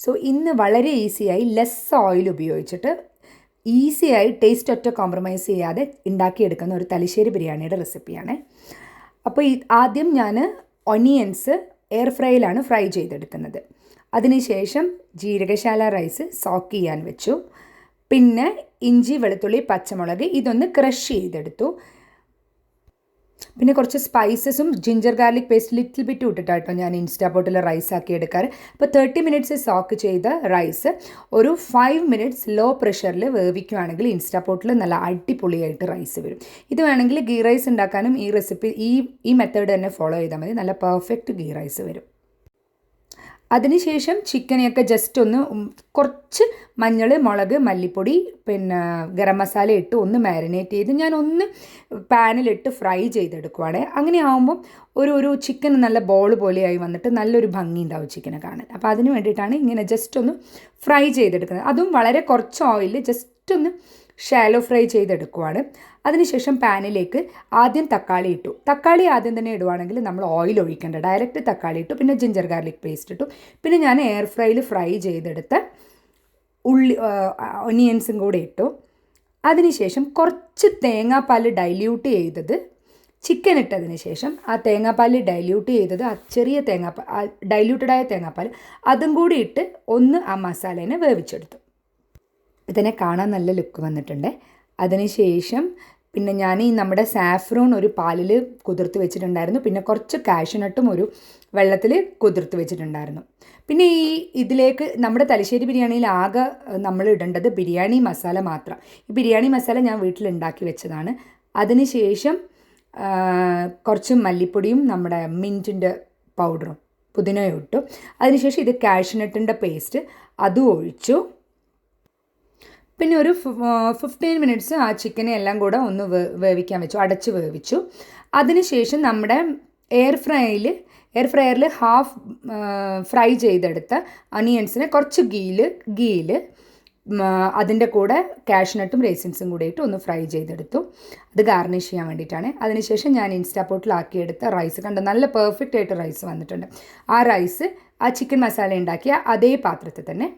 So ഇന്ന് വളരെ ഈസിയായി ലെസ് ഓയിൽ ഉപയോഗിച്ചിട്ട് ഈസിയായി ടേസ്റ്റ് ഒറ്റ കോംപ്രമൈസ് ചെയ്യാതെ ഉണ്ടാക്കിയെടുക്കുന്ന ഒരു തലശ്ശേരി ബിരിയാണിയുടെ റെസിപ്പിയാണ്. അപ്പോൾ ആദ്യം ഞാൻ ഒനിയൻസ് എയർ ഫ്രൈയിലാണ് ഫ്രൈ ചെയ്തെടുക്കുന്നത്. അതിനുശേഷം ജീരകശാല റൈസ് സോക്ക് ചെയ്യാൻ വെച്ചു. പിന്നെ ഇഞ്ചി, വെളുത്തുള്ളി, പച്ചമുളക് ഇതൊന്ന് ക്രഷ് ചെയ്തെടുത്തു. പിന്നെ കുറച്ച് സ്പൈസസും ginger garlic paste little bit ഇട്ടിട്ടാട്ടോ ഞാൻ ഇൻസ്റ്റാപോട്ടിൽ റൈസ് ആക്കി എടുക്കാറ്. അപ്പോൾ 30 മിനിറ്റ്സ് സോക്ക് ചെയ്ത റൈസ് ഒരു 5 മിനിറ്റ്സ് ലോ പ്രഷറിൽ വേവിക്കുകയാണെങ്കിൽ ഇൻസ്റ്റാപോട്ടിൽ നല്ല അടിപൊളിയായിട്ട് റൈസ് വരും. ഇത് വേണമെങ്കിൽ ഗീ റൈസ് ഉണ്ടാക്കാനും ഈ റെസിപ്പി ഈ മെത്തേഡ് തന്നെ ഫോളോ ചെയ്താൽ മതി. നല്ല പെർഫെക്റ്റ് ഗീ റൈസ് വരും. അതിനുശേഷം ചിക്കനെയൊക്കെ ജസ്റ്റ് ഒന്ന് കുറച്ച് മഞ്ഞൾ, മുളക്, മല്ലിപ്പൊടി, പിന്നെ ഗരം മസാല ഇട്ട് ഒന്ന് മാരിനേറ്റ് ചെയ്ത് ഞാൻ ഒന്ന് പാനിലിട്ട് ഫ്രൈ ചെയ്തെടുക്കുവാണ്. അങ്ങനെ ആകുമ്പം ഒരു ചിക്കൻ നല്ല ബോൾ പോലെയായി വന്നിട്ട് നല്ലൊരു ഭംഗി ഉണ്ടാവും ചിക്കനെ കാണാൻ. അപ്പോൾ അതിന് വേണ്ടിയിട്ടാണ് ഇങ്ങനെ ജസ്റ്റ് ഒന്ന് ഫ്രൈ ചെയ്തെടുക്കുന്നത്. അതും വളരെ കുറച്ച് ഓയിലിൽ ജസ്റ്റ് ഒന്ന് ഷാലോ ഫ്രൈ ചെയ്തെടുക്കുവാണ്. അതിനുശേഷം പാനിലേക്ക് ആദ്യം തക്കാളി ഇട്ടു. തക്കാളി ആദ്യം തന്നെ ഇടുവാണെങ്കിൽ നമ്മൾ ഓയിൽ ഒഴിക്കേണ്ട, ഡയറക്റ്റ് തക്കാളി ഇട്ടു. പിന്നെ ജിഞ്ചർ ഗാർലിക് പേസ്റ്റ് ഇട്ടു. പിന്നെ ഞാൻ എയർ ഫ്രൈയിൽ ഫ്രൈ ചെയ്തെടുത്ത് ഒനിയൻസും കൂടെ ഇട്ടു. അതിനുശേഷം കുറച്ച് തേങ്ങാപ്പാൽ ഡൈല്യൂട്ട് ചെയ്തത് ചിക്കൻ ഇട്ടതിന് ശേഷം ആ തേങ്ങാപ്പാൽ ഡൈല്യൂട്ട് ചെയ്തത് ആ ചെറിയ ഡൈല്യൂട്ടഡായ തേങ്ങാപ്പാൽ അതും കൂടി ഇട്ട് ഒന്ന് ആ മസാലേനെ വേവിച്ചെടുത്തു. ഇതിനെ കാണാൻ നല്ല ലുക്ക് വന്നിട്ടുണ്ട്. അതിനുശേഷം പിന്നെ ഞാൻ നമ്മുടെ സാഫ്രോൺ ഒരു പാലിൽ കുതിർത്ത് വെച്ചിട്ടുണ്ടായിരുന്നു. പിന്നെ കുറച്ച് കാഷ്യൂനട്ടും ഒരു വെള്ളത്തിൽ കുതിർത്ത് വെച്ചിട്ടുണ്ടായിരുന്നു. പിന്നെ ഇതിലേക്ക് നമ്മുടെ തലശ്ശേരി ബിരിയാണിയിൽ ആകെ നമ്മൾ ഇടേണ്ടത് ബിരിയാണി മസാല മാത്രം. ഈ ബിരിയാണി മസാല ഞാൻ വീട്ടിലുണ്ടാക്കി വെച്ചതാണ്. അതിനുശേഷം കുറച്ച് മല്ലിപ്പൊടിയും നമ്മുടെ മിൻറ്റിൻ്റെ പൗഡറും പുതിനയും ഇട്ടു. അതിനുശേഷം ഇത് കാഷ്യൂനട്ടിൻ്റെ പേസ്റ്റ് അതും ഒഴിച്ചു. പിന്നെ ഒരു 15 മിനിറ്റ്സ് ആ ചിക്കനെ എല്ലാം കൂടെ ഒന്ന് വേവിക്കാൻ വെച്ചു, അടച്ച് വേവിച്ചു. അതിനുശേഷം നമ്മുടെ എയർ ഫ്രയറിൽ ഹാഫ് ഫ്രൈ ചെയ്തെടുത്ത ഒനിയൻസിനെ കുറച്ച് ഗീയിൽ അതിൻ്റെ കൂടെ കാഷ്യൂനട്ടും റേസിൻസും കൂടെ ഇട്ട് ഒന്ന് ഫ്രൈ ചെയ്തെടുത്തു. അത് ഗാർണിഷ് ചെയ്യാൻ വേണ്ടിയിട്ടാണ്. അതിനുശേഷം ഞാൻ ഇൻസ്റ്റാപോട്ടിലാക്കിയെടുത്ത റൈസ് കണ്ട് നല്ല പെർഫെക്റ്റ് ആയിട്ട് റൈസ് വന്നിട്ടുണ്ട്. ആ റൈസ് ആ ചിക്കൻ മസാല ഉണ്ടാക്കിയ അതേ പാത്രത്തിൽ തന്നെ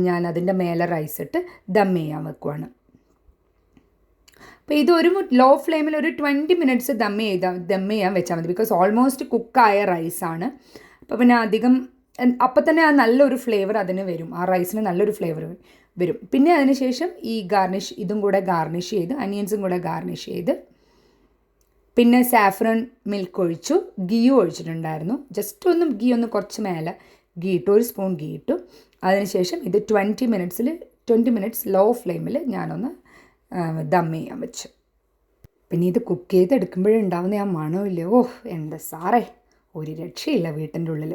ഞാൻ അതിൻ്റെ മേലെ റൈസ് ഇട്ട് ദം ചെയ്യാൻ വെക്കുവാണ്. അപ്പോൾ ഇതൊരു ലോ ഫ്ലെയിമിൽ ഒരു 20 മിനിറ്റ്സ് ദം ചെയ്യാൻ വെച്ചാൽ മതി. ബിക്കോസ് ഓൾമോസ്റ്റ് കുക്കായ റൈസാണ്. അപ്പോൾ പിന്നെ അധികം അപ്പം തന്നെ ആ നല്ലൊരു ഫ്ലേവർ അതിന് വരും, ആ റൈസിന് നല്ലൊരു ഫ്ലേവർ വരും. പിന്നെ അതിന് ശേഷം ഈ ഇതും കൂടെ ഗാർണിഷ് ചെയ്ത് ഒനിയൻസും കൂടെ ഗാർണിഷ് ചെയ്ത് പിന്നെ സാഫ്രൺ മിൽക്ക് ഒഴിച്ചു, ഗീയും ഒഴിച്ചിട്ടുണ്ടായിരുന്നു. ജസ്റ്റ് ഒന്ന് ഗീ ഒന്ന് കുറച്ച് മേലെ ഗീ ഇട്ടു, ഒരു സ്പൂൺ ഗീ ഇട്ടു. അതിനുശേഷം ഇത് 20 മിനിറ്റ്സ് ലോ ഫ്ലെയിമിൽ ഞാനൊന്ന് ദം ചെയ്യാൻ വെച്ചു. പിന്നെ ഇത് കുക്ക് ചെയ്തെടുക്കുമ്പോഴുണ്ടാവുന്ന ആ മണമില്ലേ, എൻ്റെ സാറേ ഒരു രക്ഷയില്ല വീട്ടിൻ്റെ ഉള്ളിൽ.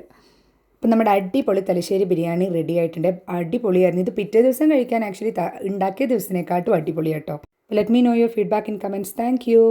ഇപ്പം നമ്മുടെ അടിപൊളി തലശ്ശേരി ബിരിയാണി റെഡി ആയിട്ടുണ്ട്. അടിപൊളിയായിരുന്നു. ഇത് പിറ്റേ ദിവസം കഴിക്കാൻ ആക്ച്വലി ഉണ്ടാക്കിയ ദിവസത്തിനെക്കാട്ടും അടിപൊളിയാട്ടോ. Let me know your feedback in comments. Thank U.